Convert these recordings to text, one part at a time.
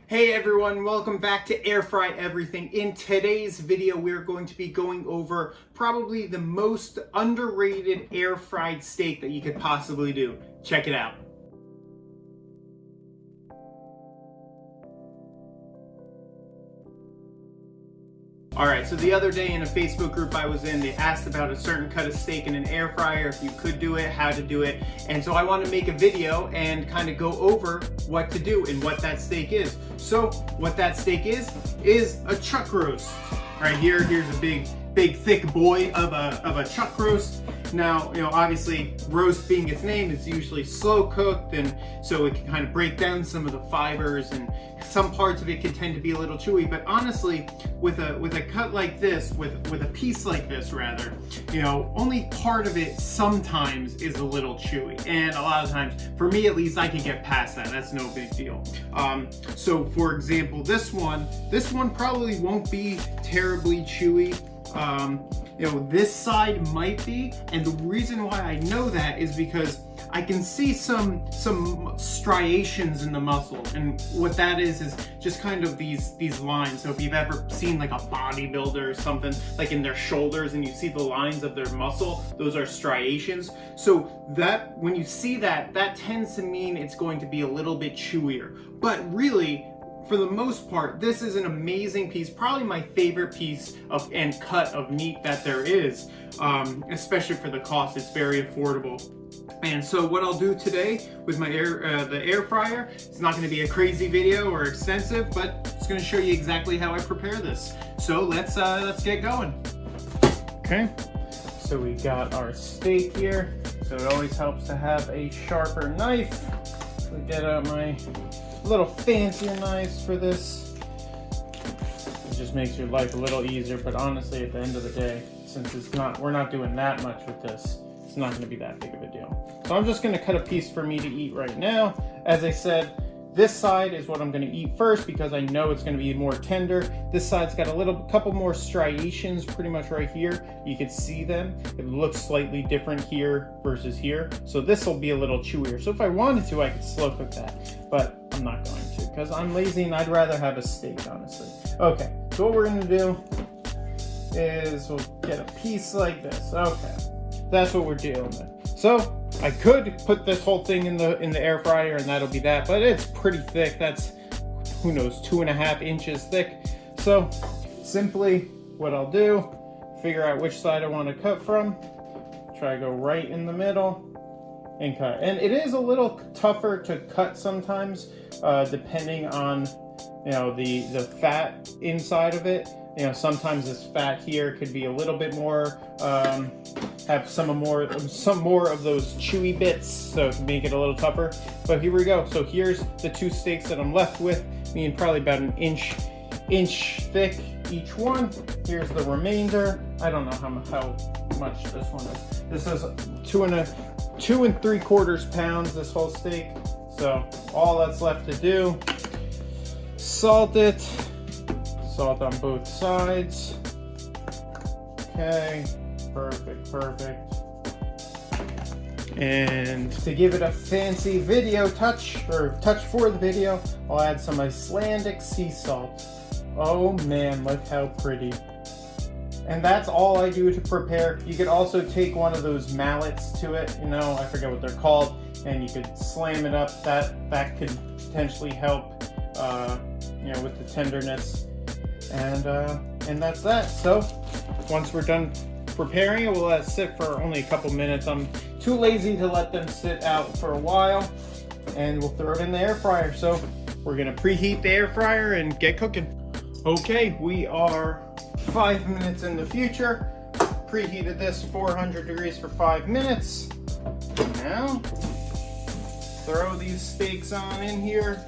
Hey everyone, welcome back to Air Fry Everything. In today's video, we're going to be going over probably the most underrated air fried steak that you could possibly do. Check it out. Alright, so the other day in a Facebook group I was in, they asked about a certain cut of steak in an air fryer, if you could do it, how to do it. And so I want to make a video and kind of go over what to do and what that steak is. So what that steak is a chuck roast. Right here, here's a big thick boy of a chuck roast. Now, obviously roast being its name, it's usually slow cooked, and so it can kind of break down some of the fibers, and some parts of it can tend to be a little chewy. But honestly, with a cut like this, with a piece like this rather, only part of it sometimes is a little chewy, and a lot of times, for me at least, I can get past that. That's no big deal. So for example, this one probably won't be terribly chewy. This side might be, and the reason why I know that is because I can see some striations in the muscle, and what that is just kind of these lines. So if you've ever seen like a bodybuilder or something, like in their shoulders, and you see the lines of their muscle, those are striations. So that when you see that tends to mean it's going to be a little bit chewier. But really, for the most part, this is an amazing piece, probably my favorite piece and cut of meat that there is, especially for the cost. It's very affordable. And so what I'll do today with my the air fryer, it's not going to be a crazy video or extensive, but it's going to show you exactly how I prepare this. So let's get going. Okay, so we got our steak here. So it always helps to have a sharper knife. So we get out my little fancier knives for this. It just makes your life a little easier, but honestly, at the end of the day, since we're not doing that much with this, it's not going to be that big of a deal. So I'm just going to cut a piece for me to eat right now. As I said, this side is what I'm going to eat first because I know it's going to be more tender. This side's got a couple more striations pretty much right here. You can see them. It looks slightly different here versus here. So this will be a little chewier. So if I wanted to, I could slow cook that, but I'm not going to because I'm lazy and I'd rather have a steak, honestly. Okay, so what we're going to do is we'll get a piece like this. Okay, that's what we're dealing with. So I could put this whole thing in the air fryer and that'll be that, but it's pretty thick. That's, who knows, 2.5 inches thick. So simply what I'll do, figure out which side I want to cut from, try to go right in the middle and cut. And it is a little tougher to cut sometimes, depending on the fat inside of it. Sometimes this fat here could be a little bit more, have some more of those chewy bits, so it can make it a little tougher. But here we go. So here's the two steaks that I'm left with, being probably about an inch thick each one. Here's the remainder. I don't know how much this one is. This is 2 3/4 pounds, this whole steak. So all that's left to do, salt it. Salt on both sides. Okay, perfect. And to give it a fancy video touch, or touch for the video, I'll add some Icelandic sea salt. Oh man, look how pretty. And that's all I do to prepare. You could also take one of those mallets to it, I forget what they're called, and you could slam it up. That could potentially help, with the tenderness. And that's that. So once we're done preparing it, we'll let it sit for only a couple minutes. I'm too lazy to let them sit out for a while, and we'll throw it in the air fryer. So we're gonna preheat the air fryer and get cooking. Okay, we are 5 minutes in the future. Preheated this 400 degrees for 5 minutes. Now throw these steaks on in here.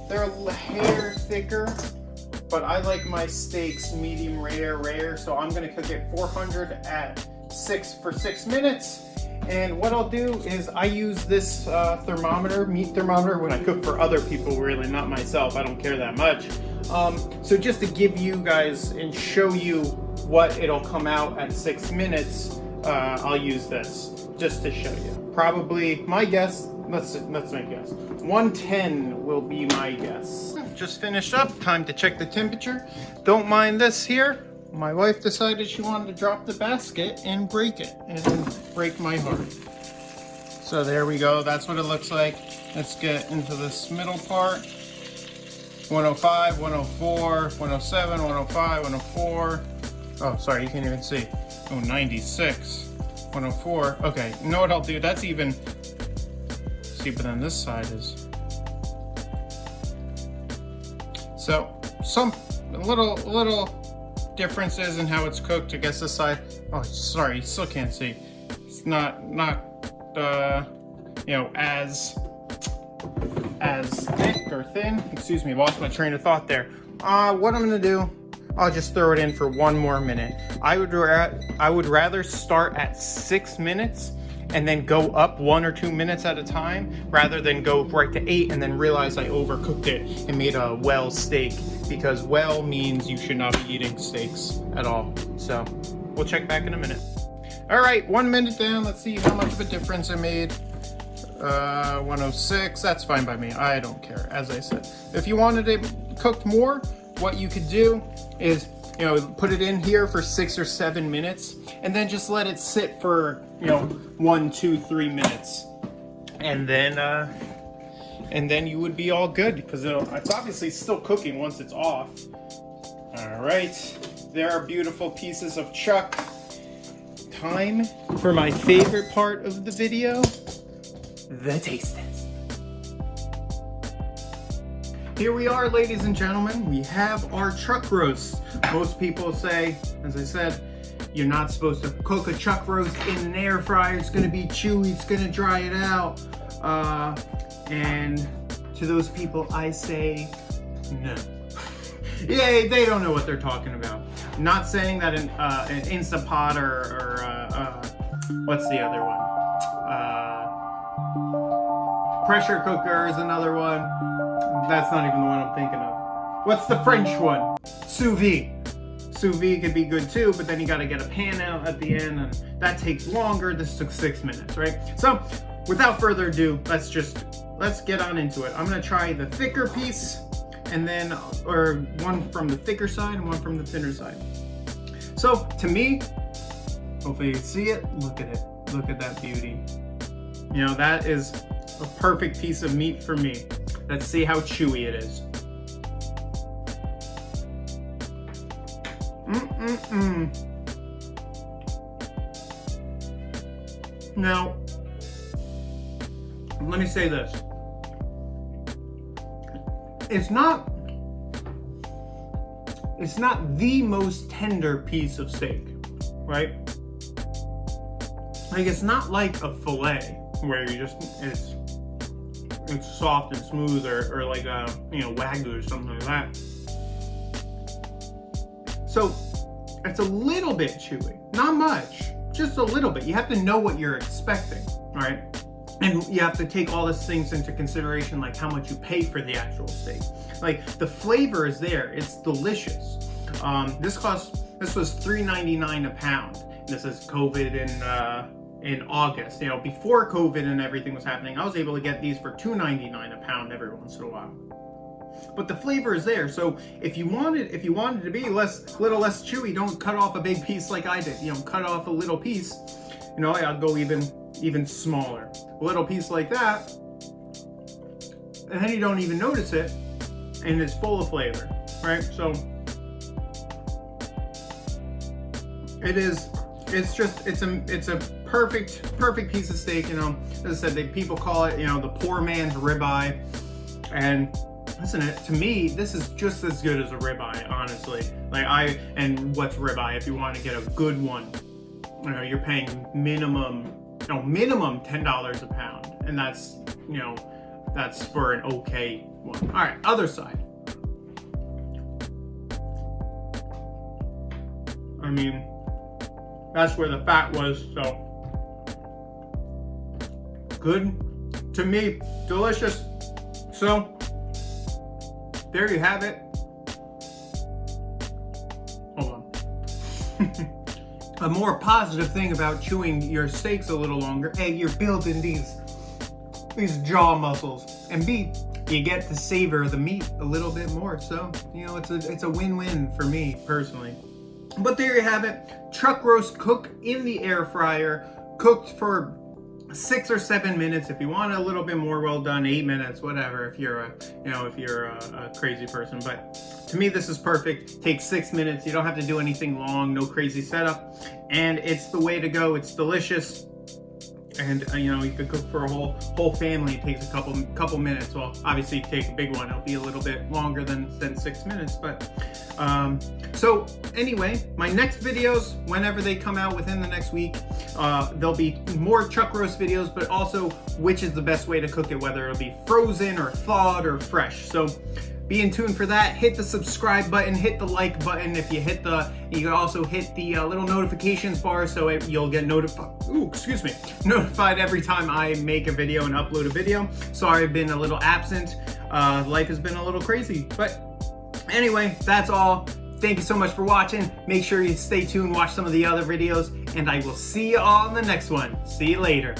They're a hair thicker, but I like my steaks medium rare, so I'm gonna cook it 400 for 6 minutes. And what I'll do is I use this meat thermometer, when I cook for other people, really, not myself. I don't care that much. So just to give you guys and show you what it'll come out at 6 minutes, I'll use this just to show you. Probably, my guess, let's make a guess. 110 will be my guess. Just finished up, time to check the temperature. Don't mind this here. My wife decided she wanted to drop the basket and break it, and break my heart. So there we go, that's what it looks like. Let's get into this middle part. 105, 104, 107, 105, 104. Oh, sorry, you can't even see. Oh, 96, 104. Okay, you know what I'll do? That's even, see, but then this side is. So, some little differences in how it's cooked. I guess this side, oh, sorry, you still can't see. It's not, you know, as thick or thin. Excuse me, lost my train of thought there. What I'm gonna do, I'll just throw it in for 1 more minute. I would rather start at 6 minutes and then go up 1 or 2 minutes at a time, rather than go right to 8 and then realize I overcooked it and made a well steak, because well means you should not be eating steaks at all. So we'll check back in a minute. All right, 1 minute down. Let's see how much of a difference it made. 106, that's fine by me. I don't care, as I said. If you wanted it cooked more, what you could do is, you know, put it in here for 6 or 7 minutes, and then just let it sit for, you know, 1, 2, 3 minutes. And then you would be all good, because it's obviously still cooking once it's off. All right, there are beautiful pieces of chuck. Time for my favorite part of the video, the taste test. Here we are, ladies and gentlemen. We have our chuck roast. Most people say, as I said, you're not supposed to cook a chuck roast in an air fryer. It's gonna be chewy, it's gonna dry it out. And to those people, I say no. Yeah, they don't know what they're talking about. I'm not saying that an Instapot or what's the other one? Pressure cooker is another one. That's not even the one I'm thinking of. What's the French one? Sous vide. Sous vide could be good too, but then you gotta get a pan out at the end, and that takes longer. This took 6 minutes, right? So, without further ado, let's get on into it. I'm gonna try the thicker piece, and then, or one from the thicker side and one from the thinner side. So, to me, hopefully you can see it, look at it. Look at that beauty. You know, that is a perfect piece of meat for me. Let's see how chewy it is. Now, let me say this. It's not the most tender piece of steak, right? Like, it's not like a fillet where you just, it's soft and smooth, or like a, you know, Wagyu or something like that. So it's a little bit chewy, not much, just a little bit. You have to know what you're expecting, right? And you have to take all these things into consideration, like how much you pay for the actual steak. Like, the flavor is there, it's delicious. This was $3.99 a pound. This is COVID in August. You know, before COVID and everything was happening, I was able to get these for $2.99 a pound every once in a while. But the flavor is there, so if you wanted to be a little less chewy, don't cut off a big piece like I did. You know, cut off a little piece. You know, I'll go even smaller. A little piece like that, and then you don't even notice it, and it's full of flavor, right? So it's a perfect piece of steak. You know, as I said, people call it, you know, the poor man's ribeye, and listen, to me, this is just as good as a ribeye, honestly. Like, and what's ribeye? If you want to get a good one, you know, you're paying minimum $10 a pound, and that's, you know, that's for an okay one. All right, other side. I mean, that's where the fat was, so good to me, delicious. So there you have it. Hold on. A more positive thing about chewing your steaks a little longer, hey, you're building these these jaw muscles. And B, you get to savor the meat a little bit more. So, you know, it's a win-win for me personally. But there you have it. Chuck roast cooked in the air fryer, cooked for 6 or 7 minutes. If you want a little bit more well done, 8 minutes, whatever, if you're a crazy person. But to me, this is perfect. Takes 6 minutes. You don't have to do anything long, no crazy setup. And it's the way to go. It's delicious. And you know, you could cook for a whole family. It takes a couple minutes. Well, obviously, take a big one. It'll be a little bit longer than 6 minutes. But so anyway, my next videos, whenever they come out within the next week, there'll be more chuck roast videos, but also which is the best way to cook it, whether it'll be frozen or thawed or fresh. So be in tune for that. Hit the subscribe button, hit the like button. If you hit you can also hit the little notifications bar so you'll get notified every time I make a video and upload a video. Sorry, I've been a little absent. Life has been a little crazy, but anyway, that's all. Thank you so much for watching. Make sure you stay tuned, watch some of the other videos, and I will see you all in the next one. See you later.